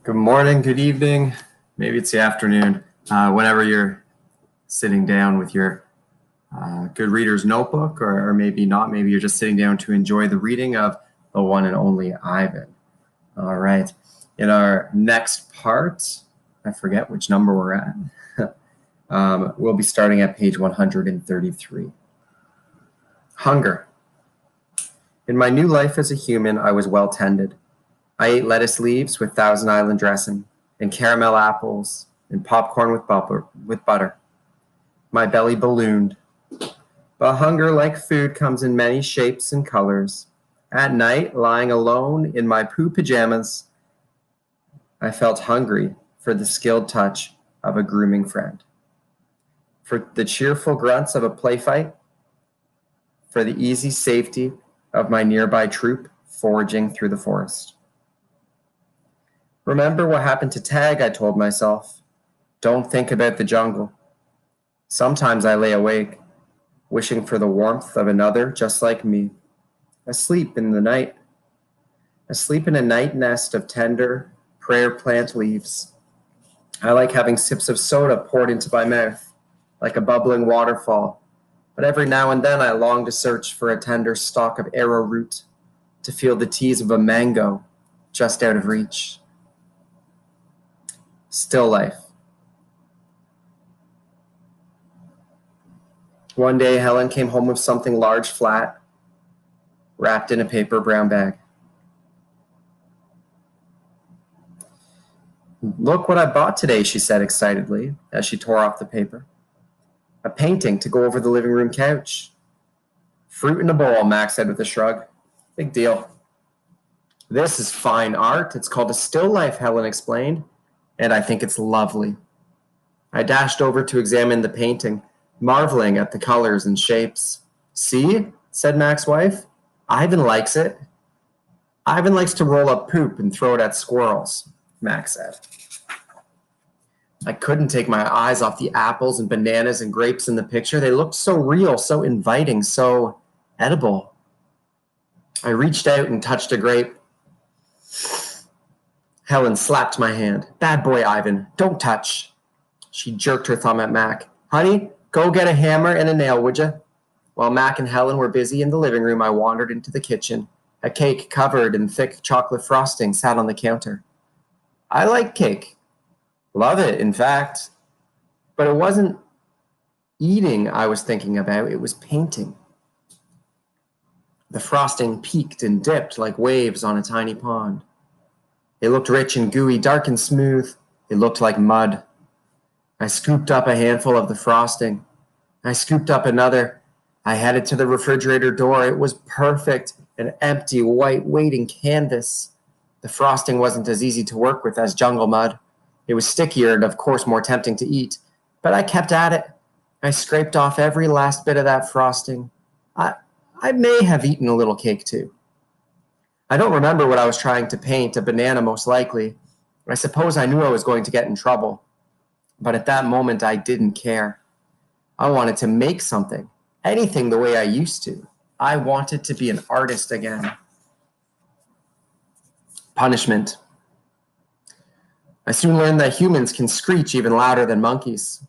Good morning, good evening, maybe it's the afternoon, whenever you're sitting down with your good reader's notebook, or maybe not, maybe you're just sitting down to enjoy the reading of the one and only Ivan. All right, in our next part, I forget which number we're at, we'll be starting at page 133. Hunger. In my new life as a human, I was well tended. I ate lettuce leaves with Thousand Island dressing, and caramel apples, and popcorn with butter. My belly ballooned. But hunger, like food, comes in many shapes and colors. At night, lying alone in my poo pajamas, I felt hungry for the skilled touch of a grooming friend, for the cheerful grunts of a play fight, for the easy safety of my nearby troop foraging through the forest. Remember what happened to Tag, I told myself. Don't think about the jungle. Sometimes I lay awake, wishing for the warmth of another just like me, asleep in the night, asleep in a night nest of tender prayer plant leaves. I like having sips of soda poured into my mouth, like a bubbling waterfall, but every now and then I long to search for a tender stalk of arrowroot, to feel the tease of a mango just out of reach. Still life. One day, Helen came home with something large, flat, wrapped in a paper brown bag. Look what I bought today, she said excitedly as she tore off the paper. A painting to go over the living room couch. Fruit in a bowl, Max said with a shrug. Big deal. This is fine art. It's called a still life, Helen explained, and I think it's lovely. I dashed over to examine the painting, marveling at the colors and shapes. See, said Mac's wife, Ivan likes it. Ivan likes to roll up poop and throw it at squirrels, Mac said. I couldn't take my eyes off the apples and bananas and grapes in the picture. They looked so real, so inviting, so edible. I reached out and touched a grape. Helen slapped my hand. Bad boy, Ivan. Don't touch. She jerked her thumb at Mac. Honey, go get a hammer and a nail, would you? While Mac and Helen were busy in the living room, I wandered into the kitchen. A cake covered in thick chocolate frosting sat on the counter. I like cake. Love it, in fact. But it wasn't eating I was thinking about, it was painting. The frosting peaked and dipped like waves on a tiny pond. It looked rich and gooey, dark and smooth. It looked like mud. I scooped up a handful of the frosting. I scooped up another. I headed to the refrigerator door. It was perfect, an empty, white, waiting canvas. The frosting wasn't as easy to work with as jungle mud. It was stickier and, of course, more tempting to eat. But I kept at it. I scraped off every last bit of that frosting. I may have eaten a little cake, too. I don't remember what I was trying to paint, a banana most likely. I suppose I knew I was going to get in trouble. But at that moment, I didn't care. I wanted to make something, anything the way I used to. I wanted to be an artist again. Punishment. I soon learned that humans can screech even louder than monkeys.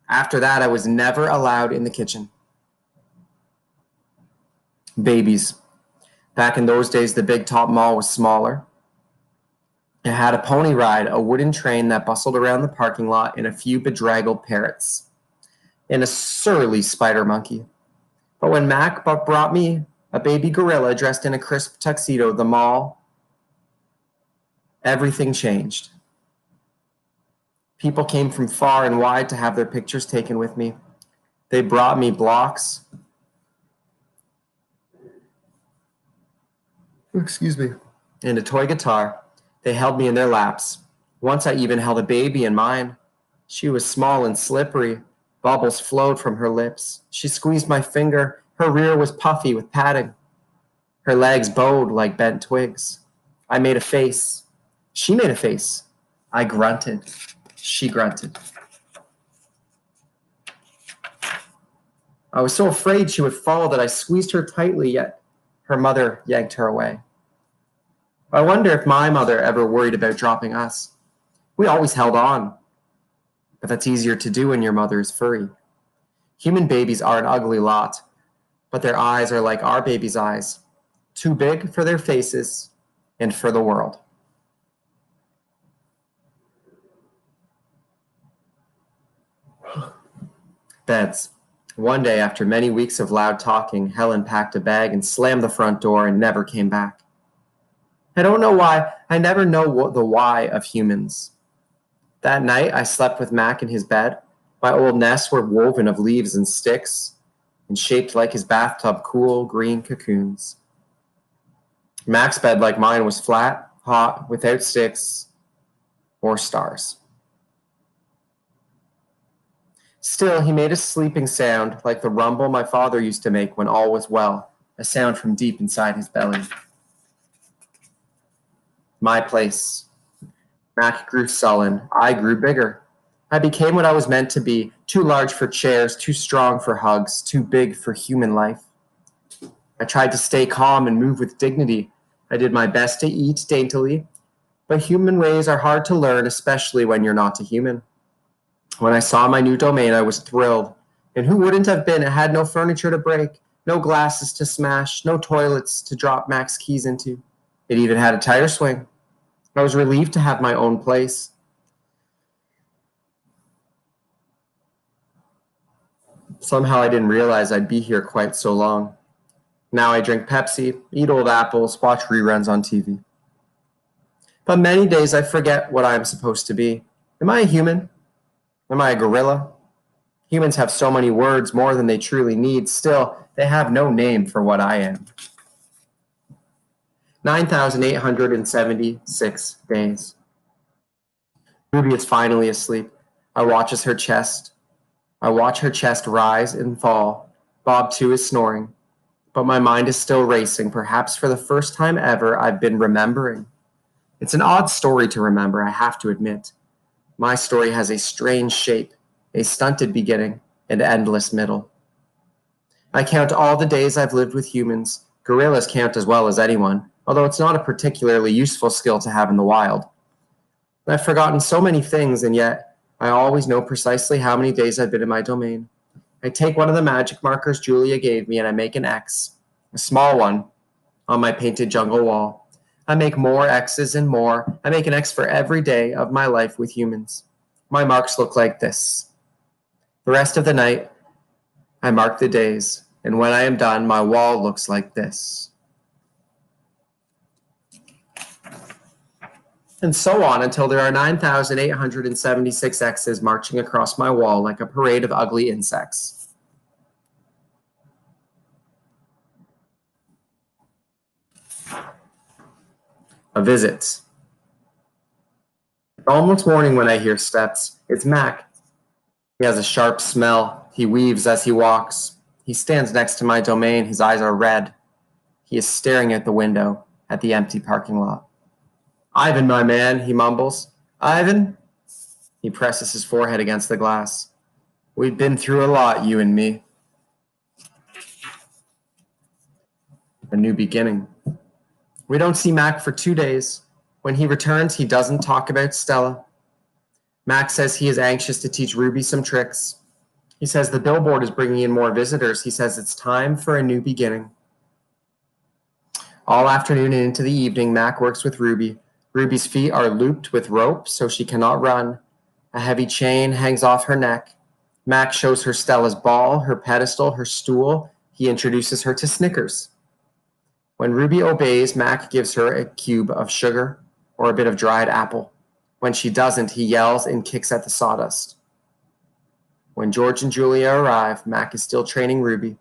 After that, I was never allowed in the kitchen. Babies. Back in those days, the Big Top Mall was smaller. It had a pony ride, a wooden train that bustled around the parking lot, and a few bedraggled parrots, and a surly spider monkey. But when Mac brought me a baby gorilla dressed in a crisp tuxedo, the mall, everything changed. People came from far and wide to have their pictures taken with me. They brought me blocks. And a toy guitar. They held me in their laps. Once I even held a baby in mine. She was small and slippery. Bubbles flowed from her lips. She squeezed my finger. Her rear was puffy with padding. Her legs bowed like bent twigs. I made a face. She made a face. I grunted. She grunted. I was so afraid she would fall that I squeezed her tightly, yet her mother yanked her away. I wonder if my mother ever worried about dropping us. We always held on, but that's easier to do when your mother is furry. Human babies are an ugly lot, but their eyes are like our babies' eyes, too big for their faces and for the world. Beds. One day, after many weeks of loud talking, Helen packed a bag and slammed the front door and never came back. I don't know why. I never know the why of humans. That night, I slept with Mac in his bed. My old nests were woven of leaves and sticks and shaped like his bathtub cool green cocoons. Mac's bed, like mine, was flat, hot, without sticks or stars. Still, he made a sleeping sound like the rumble my father used to make when all was well, a sound from deep inside his belly. My place. Mac grew sullen. I grew bigger. I became what I was meant to be, too large for chairs, too strong for hugs, too big for human life. I tried to stay calm and move with dignity. I did my best to eat daintily, but human ways are hard to learn, especially when you're not a human. When I saw my new domain, I was thrilled. And who wouldn't have been? It had no furniture to break, no glasses to smash, no toilets to drop Mac's keys into. It even had a tire swing. I was relieved to have my own place. Somehow I didn't realize I'd be here quite so long. Now I drink Pepsi, eat old apples, watch reruns on TV. But many days I forget what I am supposed to be. Am I a human? Am I a gorilla? Humans have so many words, more than they truly need. Still, they have no name for what I am. 9,876 days. Ruby is finally asleep. I watch her chest rise and fall. Bob, too, is snoring. But my mind is still racing. Perhaps for the first time ever, I've been remembering. It's an odd story to remember, I have to admit. My story has a strange shape, a stunted beginning, and endless middle. I count all the days I've lived with humans. Gorillas count as well as anyone, although it's not a particularly useful skill to have in the wild. I've forgotten so many things, and yet I always know precisely how many days I've been in my domain. I take one of the magic markers Julia gave me and I make an X, a small one, on my painted jungle wall. I make more X's and more. I make an X for every day of my life with humans. My marks look like this. The rest of the night, I mark the days, and when I am done, my wall looks like this. And so on until there are 9,876 X's marching across my wall like a parade of ugly insects. A visit. It's almost morning when I hear steps. It's Mac. He has a sharp smell. He weaves as he walks. He stands next to my domain. His eyes are red. He is staring at the window at the empty parking lot. Ivan, my man, he mumbles. Ivan? He presses his forehead against the glass. We've been through a lot, you and me. A new beginning. We don't see Mac for 2 days. When he returns, he doesn't talk about Stella. Mac says he is anxious to teach Ruby some tricks. He says the billboard is bringing in more visitors. He says it's time for a new beginning. All afternoon and into the evening, Mac works with Ruby. Ruby's feet are looped with rope so she cannot run. A heavy chain hangs off her neck. Mac shows her Stella's ball, her pedestal, her stool. He introduces her to Snickers. When Ruby obeys, Mac gives her a cube of sugar or a bit of dried apple. When she doesn't, he yells and kicks at the sawdust. When George and Julia arrive, Mac is still training Ruby.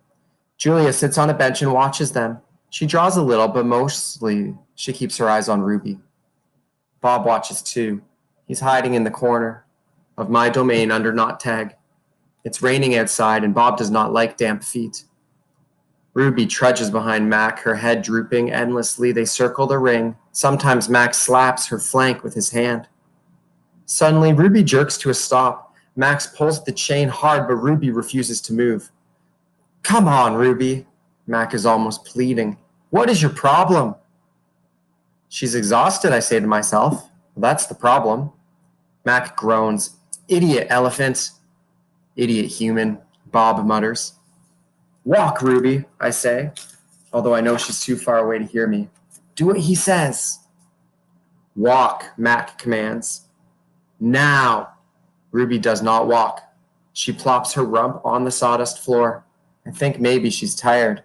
Julia sits on a bench and watches them. She draws a little, but mostly she keeps her eyes on Ruby. Bob watches too. He's hiding in the corner of my domain under knot tag. It's raining outside, and Bob does not like damp feet. Ruby trudges behind Mac, her head drooping endlessly. They circle the ring. Sometimes Mac slaps her flank with his hand. Suddenly, Ruby jerks to a stop. Max pulls the chain hard, but Ruby refuses to move. Come on, Ruby. Mac is almost pleading. What is your problem? She's exhausted, I say to myself. Well, that's the problem. Mac groans. Idiot elephant. Idiot human, Bob mutters. Walk, Ruby, I say, although I know she's too far away to hear me. Do what he says. Walk, Mac commands. Now. Ruby does not walk. She plops her rump on the sawdust floor. I think maybe she's tired.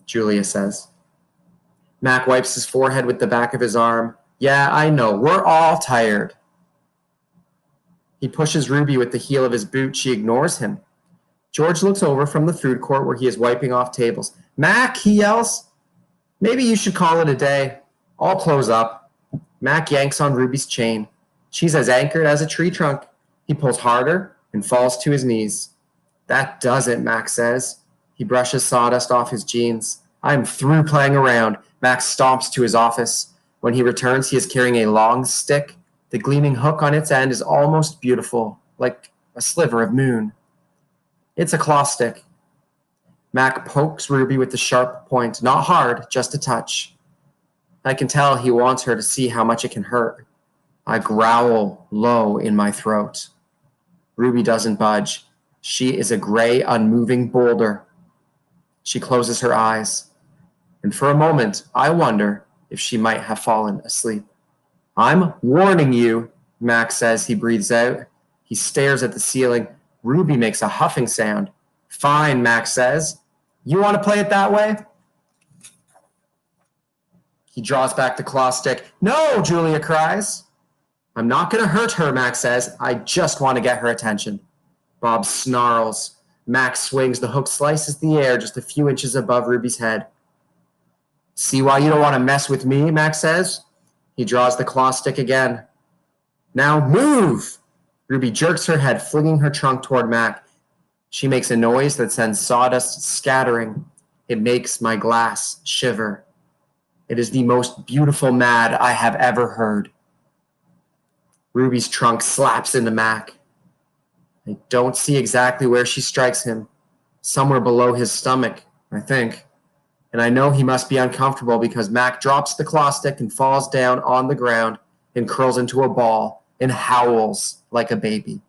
Julia says. Mac wipes his forehead with the back of his arm. Yeah, I know. We're all tired. He pushes Ruby with the heel of his boot. She ignores him. George looks over from the food court where he is wiping off tables. Mac, he yells. Maybe you should call it a day. I'll close up. Mac yanks on Ruby's chain. She's as anchored as a tree trunk. He pulls harder and falls to his knees. That does it, Mac says. He brushes sawdust off his jeans. I'm through playing around. Max stomps to his office. When he returns, he is carrying a long stick. The gleaming hook on its end is almost beautiful, like a sliver of moon. It's a claw stick. Mac pokes Ruby with the sharp point, not hard, just a touch. I can tell he wants her to see how much it can hurt. I growl low in my throat. Ruby doesn't budge. She is a gray, unmoving boulder. She closes her eyes. And for a moment, I wonder if she might have fallen asleep. I'm warning you, Max says. He breathes out. He stares at the ceiling. Ruby makes a huffing sound. Fine, Max says. You want to play it that way? He draws back the claw stick. No, Julia cries. I'm not going to hurt her, Max says. I just want to get her attention. Bob snarls. Max swings. The hook slices the air just a few inches above Ruby's head. See why you don't want to mess with me, Max says. He draws the claw stick again. Now move! Ruby jerks her head, flinging her trunk toward Mac. She makes a noise that sends sawdust scattering. It makes my glass shiver. It is the most beautiful mad I have ever heard. Ruby's trunk slaps into Mac. I don't see exactly where she strikes him. Somewhere below his stomach, I think. And I know he must be uncomfortable because Mac drops the claw stick and falls down on the ground and curls into a ball and howls like a baby.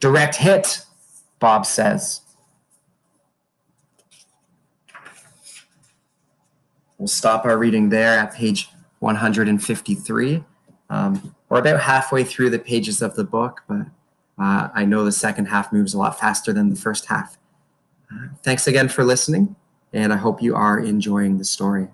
Direct hit, Bob says. We'll stop our reading there at page 153. We're about halfway through the pages of the book, but I know the second half moves a lot faster than the first half. Thanks again for listening, and I hope you are enjoying the story.